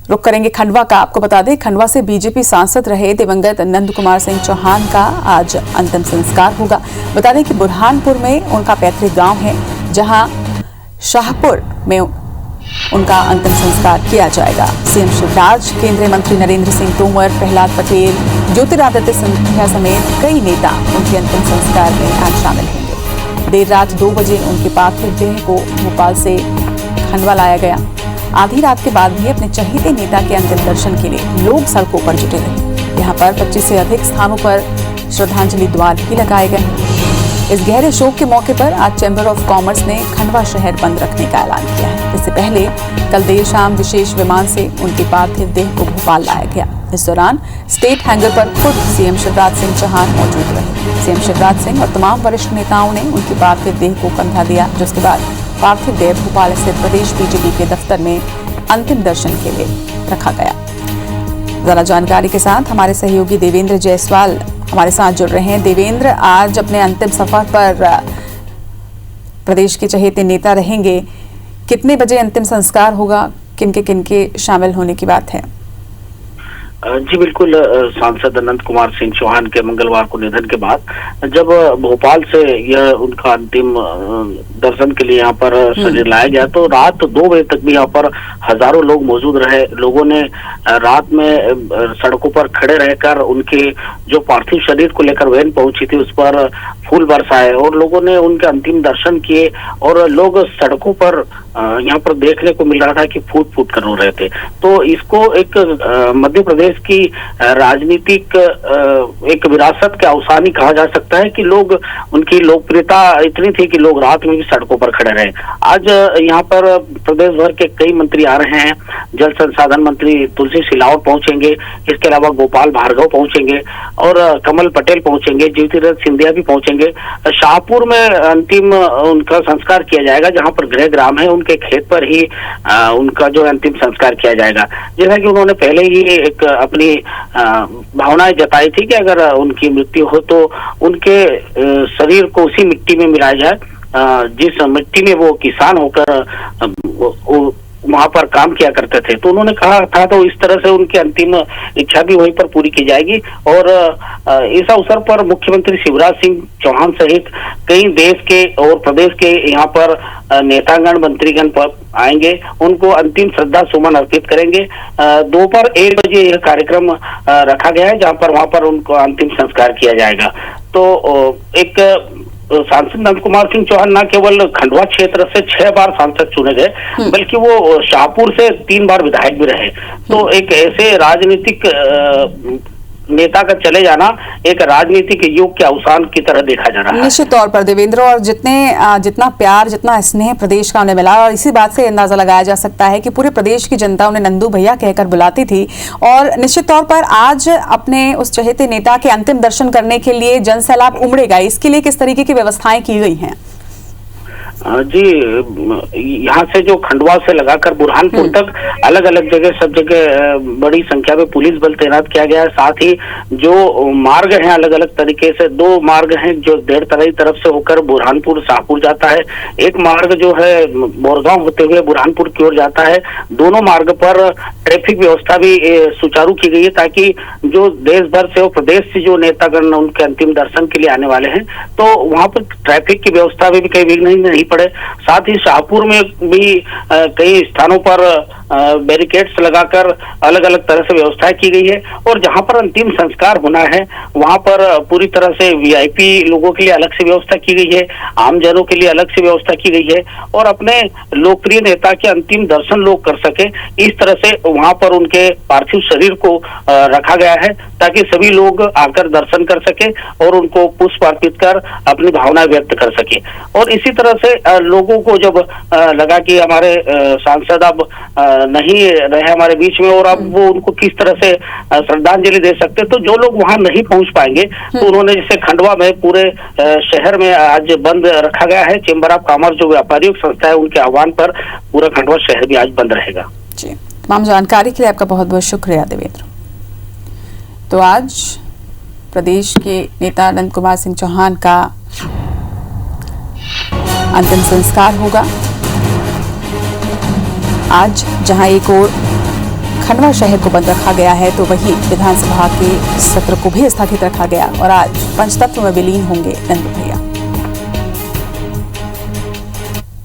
रुक करेंगे खंडवा का। आपको बता दें, खंडवा से बीजेपी सांसद रहे दिवंगत नंद कुमार सिंह चौहान का आज अंतिम संस्कार होगा। बता दें कि बुरहानपुर में उनका पैतृक गांव है, जहां शाहपुर में उनका अंतिम संस्कार किया जाएगा। सीएम शिवराज, केंद्रीय मंत्री नरेंद्र सिंह तोमर, प्रहलाद पटेल, ज्योतिरादित्य सिंधिया समेत कई नेता उनके अंतिम संस्कार में आज शामिल होंगे। देर रात 2 बजे उनके पार्थिव देह को भोपाल से खंडवा लाया गया। आधी रात के बाद भी अपने चहेते नेता के अंतिम दर्शन के लिए लोग सड़कों पर जुटे रहे। यहाँ पर 25 से अधिक स्थानों पर श्रद्धांजलि द्वार भी लगाए गए। इस गहरे शोक के मौके पर आज चैम्बर ऑफ कॉमर्स ने खंडवा शहर बंद रखने का ऐलान किया है। इससे पहले कल देर शाम विशेष विमान से उनके पार्थिव देह को भोपाल लाया गया। इस दौरान स्टेट हैंगर पर खुद सीएम शिवराज सिंह चौहान मौजूद रहे। सीएम शिवराज सिंह और तमाम वरिष्ठ नेताओं ने उनके पार्थिव देह को कंधा दिया, जिसके बाद पार्थिव देह भोपाल स्थित प्रदेश बीजेपी के दफ्तर में अंतिम दर्शन के लिए रखा गया। ज्यादा जानकारी के साथ हमारे सहयोगी देवेंद्र जायसवाल हमारे साथ जुड़ रहे हैं। देवेंद्र, आज अपने अंतिम सफर पर प्रदेश के चहेते नेता रहेंगे, कितने बजे अंतिम संस्कार होगा, किनके शामिल होने की बात है? जी बिल्कुल, सांसद अनंत कुमार सिंह चौहान के मंगलवार को निधन के बाद जब भोपाल से यह उनका अंतिम दर्शन के लिए यहाँ पर शरीर लाया गया, तो रात 2 बजे तक भी यहाँ पर हजारों लोग मौजूद रहे। लोगों ने रात में सड़कों पर खड़े रहकर उनके जो पार्थिव शरीर को लेकर वैन पहुंची थी उस पर फूल बरसाए और लोगों ने उनके अंतिम दर्शन किए। और लोग सड़कों पर यहाँ पर देखने को मिल रहा था कि फूट फूट कर रो रहे थे। तो इसको एक मध्य प्रदेश की राजनीतिक एक विरासत के अवसान ही कहा जा सकता है कि लोग, उनकी लोकप्रियता इतनी थी कि लोग रात में भी सड़कों पर खड़े रहे। आज यहाँ पर प्रदेश भर के कई मंत्री आ रहे हैं। जल संसाधन मंत्री तुलसी सिलावट पहुंचेंगे, इसके अलावा गोपाल भार्गव पहुंचेंगे और कमल पटेल पहुंचेंगे, ज्योतिरादित्य सिंधिया भी पहुंचेंगे। शाहपुर में अंतिम उनका संस्कार किया जाएगा, जहां पर गृह ग्राम है, उनके खेत पर ही उनका जो अंतिम संस्कार किया जाएगा। जैसा कि उन्होंने पहले ही एक अपनी भावनाएं जताई थी कि अगर उनकी मृत्यु हो तो उनके शरीर को उसी मिट्टी में मिलाया जाए जिस मिट्टी में वो किसान होकर वहां पर काम किया करते थे। तो उन्होंने कहा था, तो इस तरह से उनकी अंतिम इच्छा भी वहीं पर पूरी की जाएगी। और इस अवसर पर मुख्यमंत्री शिवराज सिंह चौहान सहित कई देश के और प्रदेश के यहाँ पर नेतागण, मंत्रीगण पर आएंगे, उनको अंतिम श्रद्धा सुमन अर्पित करेंगे। दोपहर 1 बजे यह कार्यक्रम रखा गया है, जहाँ पर वहां पर उनको अंतिम संस्कार किया जाएगा। तो एक सांसद नंद कुमार सिंह चौहान न केवल खंडवा क्षेत्र से 6 बार सांसद चुने गए, बल्कि वो शाहपुर से 3 बार विधायक भी रहे। तो एक ऐसे राजनीतिक नेता का चले जाना एक राजनीतिक युग के अवसान की तरह देखा जा रहा है। निश्चित तौर पर देवेंद्र, और जितना प्यार, जितना स्नेह प्रदेश का उन्हें मिला, और इसी बात से अंदाजा लगाया जा सकता है कि पूरे प्रदेश की जनता उन्हें नंदू भैया कहकर बुलाती थी। और निश्चित तौर पर आज अपने उस चहेते नेता के अंतिम दर्शन करने के लिए जनसैलाब उमड़ेगा। इसके लिए किस तरीके की व्यवस्थाएं की गई हैं? जी, यहाँ से जो खंडवा से लगाकर बुरहानपुर तक अलग अलग जगह, सब जगह बड़ी संख्या में पुलिस बल तैनात किया गया है। साथ ही जो मार्ग हैं अलग अलग तरीके से, 2 मार्ग हैं जो डेढ़तराई तरफ से होकर बुरहानपुर शाहपुर जाता है। एक मार्ग जो है बोरगांव होते हुए बुरहानपुर की ओर जाता है। दोनों मार्ग पर ट्रैफिक व्यवस्था भी सुचारू की गई है, ताकि जो देश भर से और प्रदेश से जो नेतागण उनके अंतिम दर्शन के लिए आने वाले हैं, तो वहां पर ट्रैफिक की व्यवस्था में भी कई विघ्न नहीं पड़े। साथ ही शाहपुर में भी कई स्थानों पर बैरिकेड्स लगाकर अलग अलग तरह से व्यवस्था की गई है। और जहां पर अंतिम संस्कार होना है वहां पर पूरी तरह से वीआईपी लोगों के लिए अलग से व्यवस्था की गई है, आमजनों के लिए अलग से व्यवस्था की गई है। और अपने लोकप्रिय नेता के अंतिम दर्शन लोग कर सके, इस तरह से वहां पर उनके पार्थिव शरीर को रखा गया है, ताकि सभी लोग आकर दर्शन कर सके और उनको पुष्प अर्पित कर अपनी भावना व्यक्त कर सके। और इसी तरह से लोगों को जब लगा कि हमारे सांसद अब नहीं रहे हमारे बीच में और अब वो उनको किस तरह से श्रद्धांजलि दे सकते, तो जो लोग वहां नहीं पहुंच पाएंगे, तो उन्होंने जैसे खंडवा में पूरे शहर में आज बंद रखा गया है। चेंबर ऑफ कॉमर्स जो व्यापारिक संस्था है, उनके आह्वान पर पूरा खंडवा शहर भी आज बंद रहेगा। जी, तमाम जानकारी के लिए आपका बहुत बहुत शुक्रिया देवेंद्र। तो आज प्रदेश के नेता नंद कुमार सिंह चौहान का अंतिम संस्कार होगा। आज जहां एक ओर खंडवा शहर को बंद रखा गया है, तो वहीं विधानसभा के सत्र को भी स्थगित रखा गया और आज पंचतत्व में विलीन होंगे नंदू भैया।